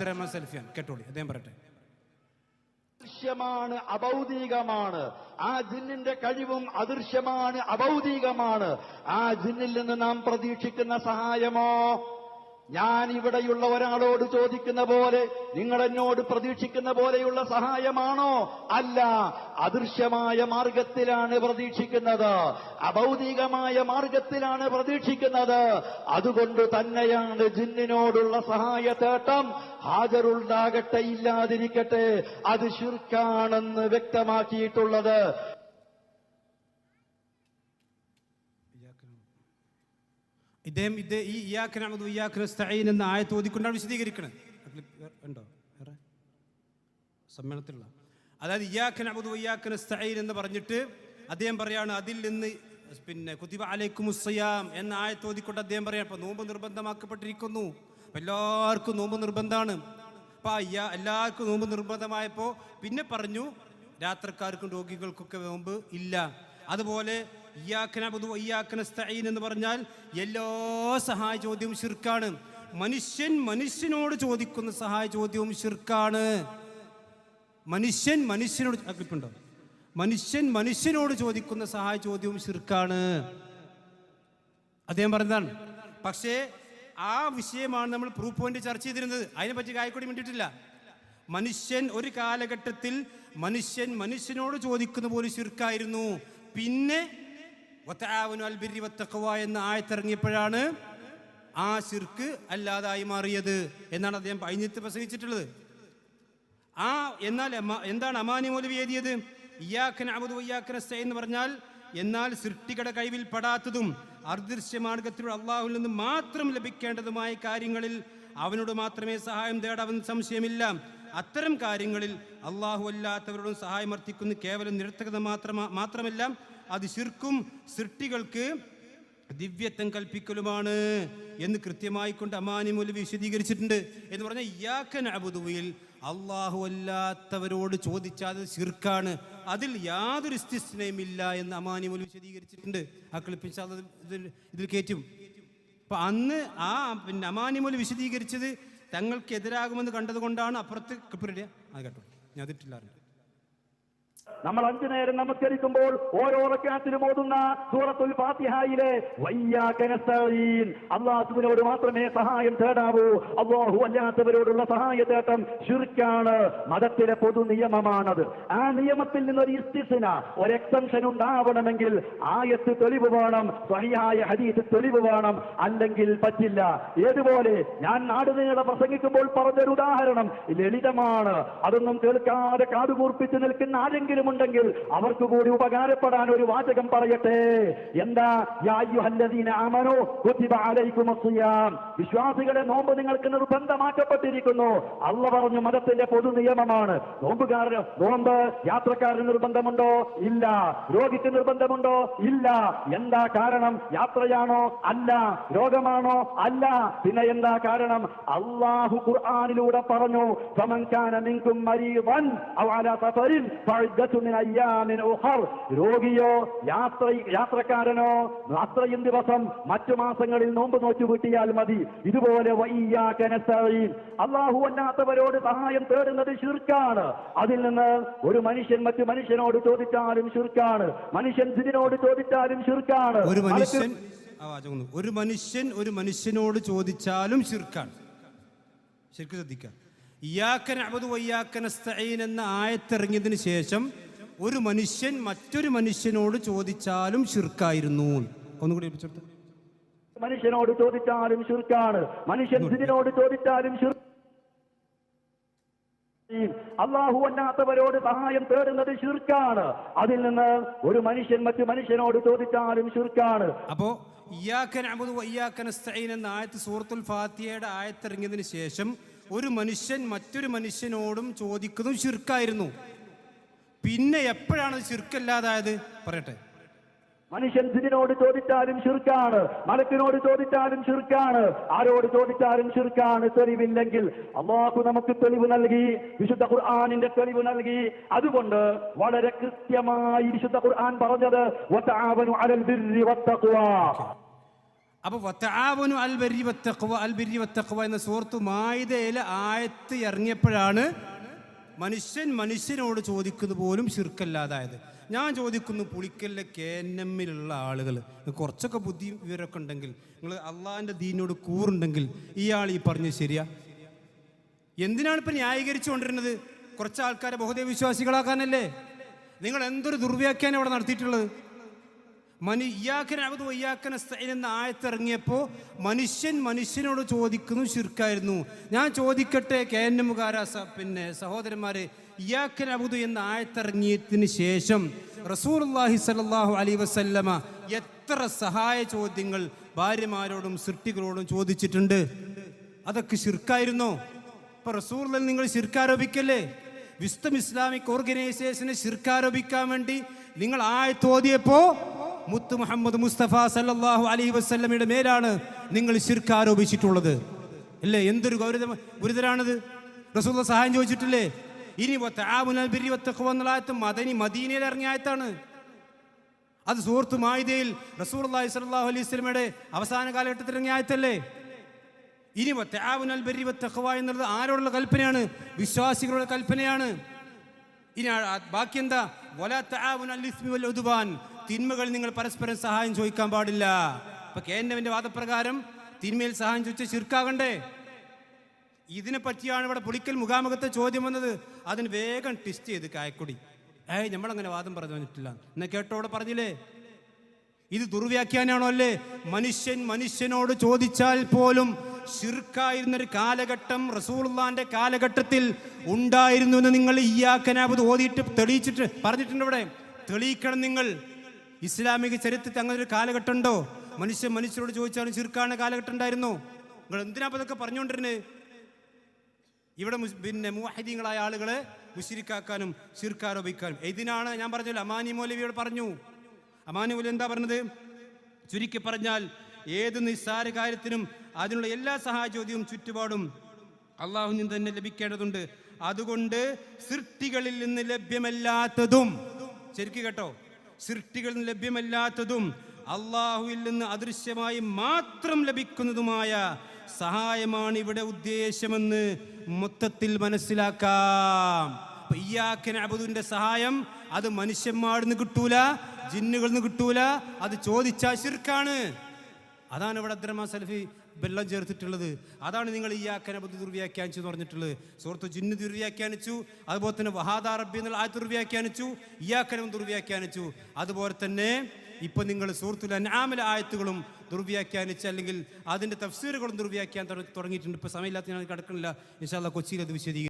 അബ്ദുറഹ്മാൻ സൽഫിയാൻ കേട്ടോളി, അദ്ദേഹം പറയട്ടെ. ദൃശ്യമാണ്, അഭൗതികമാണ്. ആ ജിന്നിന്റെ കഴിവും അദൃശ്യമാണ്, അഭൗതികമാണ്. ആ ജിന്നിൽ നിന്ന് നാം പ്രതീക്ഷിക്കുന്ന സഹായമോ ഞാൻ ഇവിടെയുള്ള ഒരാളോട് ചോദിക്കുന്ന പോലെ, നിങ്ങൾ എന്നോട് പ്രതീക്ഷിക്കുന്ന പോലെയുള്ള സഹായമാണോ? അല്ല. അദൃശ്യമായ മാർഗത്തിലാണ് പ്രതീക്ഷിക്കുന്നത്, അഭൗതികമായ മാർഗത്തിലാണ് പ്രതീക്ഷിക്കുന്നത്. അതുകൊണ്ട് തന്നെയാണ് ജിന്നിനോടുള്ള സഹായ തേട്ടം ഹാജറുണ്ടാകട്ടെ ഇല്ലാതിരിക്കട്ടെ അത് ശിർക്കാണെന്ന് വ്യക്തമാക്കിയിട്ടുള്ളത്. ഇദ്ദേഹം ഈ ഇയ്യാക നഅ്ബുദു വഇയ്യാക നസ്തഈൻ എന്ന ആയത്ത് ഓതിക്കൊണ്ടാണ് വിശദീകരിക്കുന്നത്. ഉണ്ടോ വേറെ സമ്മേളനത്തിലുള്ള? അതായത് ഇയ്യാക നഅ്ബുദു വഇയ്യാക നസ്തഈൻ എന്ന് പറഞ്ഞിട്ട് അദ്ദേഹം പറയാണ് അതിൽ നിന്ന് പിന്നെ കുതിബ അലൈക്കുമുസ്സിയാം എന്ന ആയത്ത് ഓതിക്കൊണ്ട് അദ്ദേഹം പറയാം ഇപ്പൊ നോമ്പ് നിർബന്ധമാക്കപ്പെട്ടിരിക്കുന്നു, എല്ലാവർക്കും നോമ്പ് നിർബന്ധമാണ്. അപ്പൊ എല്ലാവർക്കും നോമ്പ് നിർബന്ധമായപ്പോ പിന്നെ പറഞ്ഞു രാത്രിക്കാർക്കും രോഗികൾക്കൊക്കെ നോമ്പ് ഇല്ല. അതുപോലെ ഇയ്യാക നഅ്ബുദു വഇയ്യാക നസ്തഈൻ എന്ന് പറഞ്ഞാൽ എല്ലാ സഹായ ചോദ്യവും ശിർക്കാണ്. മനുഷ്യനോട് ചോദിക്കുന്ന സഹായ ചോദ്യവും ശിർക്കാണ്. ക്ലിപ്പുണ്ടോ? മനുഷ്യനോട് ചോദിക്കുന്ന സഹായ ചോദ്യവും ശിർക്കാണ്. അദ്ദേഹം പറഞ്ഞതാണ്. പക്ഷേ ആ വിഷയമാണ് നമ്മൾ പ്രൂഫ് പോയിന്റ് ചർച്ച ചെയ്തിരുന്നത്. അതിനെപ്പറ്റി കായ്ക്കൊടി മിണ്ടിട്ടില്ല. ഒരു കാലഘട്ടത്തിൽ മനുഷ്യനോട് ചോദിക്കുന്ന പോലെ ശിർക്കായിരുന്നു. പിന്നെ വതആവനു അൽ ബിർരി വത്തഖ്വ എന്ന ആയത്തിറങ്ങിയപ്പോഴാണ് ആ ശിർക്ക് അല്ലാതായി മാറിയത് എന്നാണ് അദ്ദേഹം കഴിഞ്ഞിട്ട് പ്രസംഗിച്ചിട്ടുള്ളത്. എന്നാൽ എന്താണ് അമാനി മൗലവി എഴുതിയത്? ഇയ്യാക നഅ്ബുദു വഇയ്യാക നസ്തഈൻ എന്ന് പറഞ്ഞാൽ എന്നാൽ സൃഷ്ടികളുടെ കൈവിൽ പെടാത്തതും അദൃശ്യ മാർഗത്തിലൂടെ അള്ളാഹുവിൽ നിന്ന് മാത്രം ലഭിക്കേണ്ടതുമായ കാര്യങ്ങളിൽ അവനോട് മാത്രമേ സഹായം തേടാവെന്ന് സംശയമില്ല. അത്തരം കാര്യങ്ങളിൽ അള്ളാഹു അല്ലാത്തവരോടും സഹായം അർത്ഥിക്കുന്ന കേവലം നിരർത്ഥകത മാത്രമല്ല അത് ശിർക്കും സൃഷ്ടികൾക്ക് ദിവ്യത്വം കൽപ്പിക്കലുമാണ് എന്ന് കൃത്യമായി കൊണ്ട് അമാനി മൗലവി വിശദീകരിച്ചിട്ടുണ്ട്. എന്ന് പറഞ്ഞാൽ ഇയ്യാക നഅ്ബുദുവിൽ അള്ളാഹു അല്ലാത്തവരോട് ചോദിച്ചാൽ അത് ശിർക്കാണ്, അതിൽ യാതൊരു ഇസ്തിസ്നയും ഇല്ല എന്ന് അമാനി മൗലവി വിശദീകരിച്ചിട്ടുണ്ട്. ആ ക്ലിപ്പിച്ചാൽ ഇതിൽ കയറ്റും. അപ്പൊ അന്ന് പിന്നെ അമാനി മൗലവി വിശദീകരിച്ചത് തങ്ങൾക്ക് എതിരാകുമെന്ന് കണ്ടതുകൊണ്ടാണ് അപ്പുറത്ത് ക്ലിപ്പ് കേട്ടോ, ഞാൻ അതിട്ടില്ലാറുണ്ട്. നമ്മൾ 5 നേരം നമസ്കരിക്കുമ്പോൾ ഓരോ റക്അത്തിലും ഓതുന്ന സൂറത്തുൽ ഫാത്തിഹയിലെ വയ്യാക നസ്തഈൻ, അല്ലാഹുവിനോട് മാത്രമേ സഹായം തേടാവൂ, അല്ലാഹു അല്ലാത്തവരോടുള്ള സഹായ തേട്ടം ശിർക്കാണ്. മതത്തിലെ പൊതു നിയമമാണത്. ആ നിയമത്തിൽ നിന്നൊരു ഇസ്തിസ്ന, ഒരു എക്സംഷൻ ഉണ്ടാവണമെങ്കിൽ ആയത്ത് തെളിവ് വേണം, സ്വഹീഹായ ഹദീസ് തെളിവ് വേണം, അല്ലെങ്കിൽ പറ്റില്ല. ഏതുപോലെ ഞാൻ നാടുനീളെ പ്രസംഗിക്കുമ്പോൾ പറഞ്ഞൊരു ഉദാഹരണം ലളിതമാണ്. അതൊന്നും കേൾക്കാതെ കാതുകൂർപ്പിച്ച് നിൽക്കുന്ന ആരെങ്കിലും ഉണ്ടെങ്കിൽ അവർക്ക് കൂടി ഉപകാരപ്പെടാൻ ഒരു വാചകം പറയട്ടെ. എന്താ? യാ അയ്യുഹല്ലദീന ആമനൂ കുതിബ അലൈക്കുമുസ്സിയാം, വിശ്വാസികളെ നോമ്പ് നിങ്ങൾക്ക് നിർബന്ധമാക്കപ്പെട്ടിരിക്കുന്നു. അല്ലാഹു പറഞ്ഞു മതത്തിന്റെ പൊതു നിയമമാണ്. നോമ്പ് യാത്രക്കാരന് നിർബന്ധമുണ്ടോ? ഇല്ല. രോഗിക്ക് നിർബന്ധമുണ്ടോ? ഇല്ല. എന്താ കാരണം? യാത്രയാണോ? അല്ല. രോഗമാണോ? അല്ല. പിന്നെ എന്താ കാരണം? അല്ലാഹു ഖുർആനിലൂടെ പറഞ്ഞു ഫമൻ കാന മിൻകും മരീദൻ ഔ അലാ സഫറിൻ ഫഇദ്ദത്തുൻ മിൻ അയ്യാമിൻ ഉഖർ, രോഗിയോ യാത്രക്കാരനോ അത്രയും ദിവസം മറ്റു മാസങ്ങളിൽ നോമ്പ് നോച്ചു വീട്ടിയാൽ മതി. ഇതുപോലെ വഇയ്യാക നസ്തഈൻ, അല്ലാഹു അല്ലാത്തവരോട് സഹായം തേടുന്നത് ശിർക്കാണ്. അതിൽ നിന്ന് ഒരു മനുഷ്യൻ മറ്റു മനുഷ്യനോട് ചോദിച്ചാലും ശിർക്കാണ്, മനുഷ്യൻ ജിന്നിനോട് ചോദിച്ചാലും ശിർക്കാണ്. ഒരു മനുഷ്യനോട് ചോദിച്ചാലും ശിർക്കാണ്. ശരിക്കും ശ്രദ്ധിക്കാം. ഇയ്യാക നഅ്ബുദു വഇയ്യാക നസ്തഈൻ എന്ന ആയത്തിറങ്ങിയതിന് ശേഷം ഒരു മനുഷ്യൻ മറ്റൊരു മനുഷ്യനോട് ചോദിച്ചാലും ശിർക്കായിരുന്നു. ഒന്നുകൂടി ഏൽപ്പിച്ചെടുത്ത്. മനുഷ്യനോട് ചോദിച്ചാലും ശിർക്കാണ്, മനുഷ്യൻ ജിന്നിനോട് ചോദിച്ചാലും ശിർക്ക്. അല്ലാഹു അല്ലാത്തവരോട് സഹായം തേടുന്നത് ശിർക്കാണ്. അതിൽ നിന്ന് ഒരു മനുഷ്യൻ മറ്റു മനുഷ്യനോട് ചോദിച്ചാലും ശിർക്കാണ്. അപ്പോ ഇയ്യാക നഅ്ബുദു വഇയ്യാക നസ്തഈൻ എന്ന ആയത്ത് സൂറത്തുൽ ഫാത്തിഹയുടെ ആയത്തിറങ്ങിയതിന് ശേഷം ഒരു മനുഷ്യൻ മറ്റൊരു മനുഷ്യനോടും ചോദിക്കുന്നതും ശിർക്കായിരുന്നു. പിന്നെ എപ്പോഴാണ് ശിർക്കല്ലാതായത്? പറയട്ടെ. മനുഷ്യൻ ജിന്നിനോട് ചോദിച്ചാലും ശിർക്കാണ്, മലക്കിനോട് ചോദിച്ചാലും ശിർക്കാണ്, ആരോട് ചോദിച്ചാലും ശിർക്കാണ്. തെളിവില്ലെങ്കിൽ അല്ലാഹു നമുക്ക് തെളിവ് നൽകി, വിശുദ്ധ ഖുർആനിന്റെ തെളിവ് നൽകി. അതുകൊണ്ട് വളരെ കൃത്യമായി വിശുദ്ധ ഖുർആൻ പറഞ്ഞത് വതആവനു അലൽ ബിർരി വത്തഖ്വ. അപ്പൊ വതആവനു അൽ ബിർരി വത്തഖ്വ എന്ന സൂറത്ത് മാഇദയിലെ ആയത്ത് ഇറങ്ങിയപ്പോഴാണ് മനുഷ്യനോട് ചോദിക്കുന്നത് പോലും ശിർക്കല്ലാതായത്. ഞാൻ ചോദിക്കുന്നു, പുളിക്കലിലെ KNM-ലുള്ള ആളുകൾ, കുറച്ചൊക്കെ ബുദ്ധി വിവരമൊക്കെ ഉണ്ടെങ്കിൽ, നിങ്ങൾ അള്ളാഹിൻ്റെ ദീനോട് കൂറുണ്ടെങ്കിൽ ഇയാൾ ഈ പറഞ്ഞത് ശരിയാ? എന്തിനാണ് ഇപ്പം ന്യായീകരിച്ചു കൊണ്ടിരുന്നത്? കുറച്ച് ആൾക്കാരെ ബഹുദൈവ വിശ്വാസികളാക്കാനല്ലേ? നിങ്ങൾ എന്തൊരു ദുർവ്യാഖ്യാനം അവിടെ നടത്തിയിട്ടുള്ളത്? ഇയ്യാക്കന അബ്ദു വയ്യാക്കന നസ്തഈൻ എന്ന ആയത്ത് ഇറങ്ങിയപ്പോൾ മനുഷ്യനോട് ചോദിക്കുന്നു ശിർക്കായിരുന്നു. ഞാൻ ചോദിക്കട്ടെ KNM-കാരാ സഹോദരന്മാരെ, ഇയ്യാക്കന അബ്ദു എന്ന ആയത്ത് ഇറങ്ങിയതിന് ശേഷം റസൂലുള്ളാഹി സ്വല്ലല്ലാഹു അലൈഹി വസല്ലമ എത്ര സഹായ ചോദ്യങ്ങൾ ഭാര്യമാരോടും സൃഷ്ടികളോടും ചോദിച്ചിട്ടുണ്ട്? അതൊക്കെ ശിർക്കായിരുന്നോ? ഇപ്പൊ റസൂലുള്ളാഹിൽ നിങ്ങൾ ശിർക്കാരോപിക്കല്ലേ? വിസ്തം ഇസ്ലാമിക് ഓർഗനൈസേഷനെ ശിർക്കാരോപിക്കാൻ വേണ്ടി നിങ്ങൾ ആയത്ത് ഓതിയപ്പോ മുത്ത് മുഹമ്മദ് മുസ്തഫ സല്ലല്ലാഹു അലൈഹി വസല്ലമയുടെ മേലാണ് നിങ്ങൾ ശിർക്ക് ആരോപിച്ചിട്ടുള്ളത് അല്ലേ? എന്തൊരു ഗുരുതരാണത്! റസൂലുള്ളാഹി സഹായം ചോദിച്ചിട്ടില്ലേ? ഇനി വതആവനൽ ബിർരി വത്തഖ്വ എന്നുള്ള ആയത്ത് മദീനയിൽ ഇറങ്ങിയ ആയത്താണ്. അത് സൂറത്ത് മാഇദയിൽ റസൂലുള്ളാഹി സ്വല്ലല്ലാഹു അലൈഹി വസല്ലമയുടെ അവസാന കാലഘട്ടത്തിൽ ഇറങ്ങിയ ആയത്തല്ലേ? ഇനി വതആവനൽ ബിർരി വത്തഖ്വ എന്നുള്ളത് ആരോടുള്ള കൽപ്പനയാണ്? വിശ്വാസികളുടെ കൽപ്പനയാണ്. ഇനി ബാക്കി എന്താ? വലാ തആവനൽ ഇസ്മി വൽ ഉദ്വാൻ, തിന്മകൾ നിങ്ങൾ പരസ്പരം സഹായം ചോദിക്കാൻ പാടില്ല. ഇപ്പൊ KNM-ന്റെ വാദപ്രകാരം തിന്മയിൽ സഹായം ചോദിച്ച ശിർക്കാകണ്ടേ? ഇതിനെ പറ്റിയാണ് ഇവിടെ പുളിക്കൽ മുഖാമുഖത്തെ ചോദ്യം വന്നത്. അതിന് വേഗം ട്വിസ്റ്റ് ചെയ്ത് കായക്കൊടി, നമ്മളങ്ങനെ വാദം പറഞ്ഞു വന്നിട്ടില്ല എന്നെ കേട്ടോടെ പറഞ്ഞില്ലേ? ഇത് ദുർവ്യാഖ്യാനാണോ അല്ലേ? മനുഷ്യനോട് ചോദിച്ചാൽ പോലും ശിർക്കായിരുന്നൊരു കാലഘട്ടം റസൂലുള്ളാഹിന്റെ കാലഘട്ടത്തിൽ ഉണ്ടായിരുന്നു എന്ന് നിങ്ങൾ ഇയ്യാക നഅ്ബുദു ഓതിയിട്ട് തെളിയിച്ചിട്ട് പറഞ്ഞിട്ടുണ്ട്. ഇവിടെ തെളിയിക്കണം നിങ്ങൾ. ഇസ്ലാമിക ചരിത്രത്തിൽ അങ്ങനെ ഒരു കാലഘട്ടം ഉണ്ടോ? മനുഷ്യനോട് ചോദിച്ചാലും ശിർക്കാണ് കാലഘട്ടം ഉണ്ടായിരുന്നോ? നിങ്ങൾ എന്തിനാ അതൊക്കെ പറഞ്ഞുകൊണ്ടിരുന്നത്? ഇവിടെ മുവഹിദീങ്ങളായ ആളുകളെ മുശ്രിക്കാക്കാനും ശിർക്കാരോപിക്കാനും. ഇതിനാണ് ഞാൻ പറഞ്ഞല്ലോ, അമാനി മൗലവിയോട് പറഞ്ഞു. അമാനി മൗലവി എന്താ പറഞ്ഞത്? ചുരുക്കി പറഞ്ഞാൽ ഏത് നിസ്സാര കാര്യത്തിനും അതിനുള്ള എല്ലാ സഹായോദ്യവും ചുറ്റുപാടും അള്ളാഹുവിൽ നിന്ന് തന്നെ ലഭിക്കേണ്ടതുണ്ട്. അതുകൊണ്ട് സൃഷ്ടികളിൽ നിന്ന് ലഭ്യമല്ലാത്തതും, ശരിക്കും കേട്ടോ, സൃഷ്ടികളിൽ നിന്ന് ലഭ്യമല്ലാത്തതും അള്ളാഹുവിൽ നിന്ന് അദൃശ്യമായി മാത്രം ലഭിക്കുന്നതുമായ സഹായമാണ് ഇവിടെ ഉദ്ദേശമെന്ന് മൊത്തത്തിൽ മനസ്സിലാക്കാം. ഇയ്യാക നഅ്ബുദുവിന്റെ സഹായം അത് മനുഷ്യന്മാരിൽ നിന്ന് കിട്ടൂല, ജിന്നുകളിൽ നിന്ന് കിട്ടൂല. അത് ചോദിച്ചാൽ ശിർക്കാണ്. അതാണ് ഇവിടെ അബ്ദുറഹ്മാൻ സലഫി വെള്ളം ചേർത്തിട്ടുള്ളത്. അതാണ് നിങ്ങൾ ഇയ്യാക നഅ്ബുദു ദുർവ്യാഖ്യാനിച്ചു എന്ന് പറഞ്ഞിട്ടുള്ളത്. സൂറത്ത് ജിന്ന് ദുർവ്യാഖ്യാനിച്ചു, അതുപോലെ തന്നെ വഹാദാ റബ്ബി എന്നുള്ള ആയത്ത് ദുർവ്യാഖ്യാനിച്ചു, ഇയ്യാക നഅ്ബുദു ദുർവ്യാഖ്യാനിച്ചു. അതുപോലെ തന്നെ ഇപ്പൊ നിങ്ങൾ സൂറത്തുൽ അൻആമിലെ ആയത്തുകളും ദുർവ്യാഖ്യാനിച്ച് അല്ലെങ്കിൽ അതിന്റെ തഫ്സീറുകളും ദുർവ്യാഖ്യാൻ തുടങ്ങിയിട്ടുണ്ട്. ഇപ്പൊ സമയമില്ലാത്ത ഞാൻ കിടക്കണില്ല. ഇൻഷാ അല്ലാഹ് കൊച്ചിയിൽ അത് വിശദീകരിക്കും.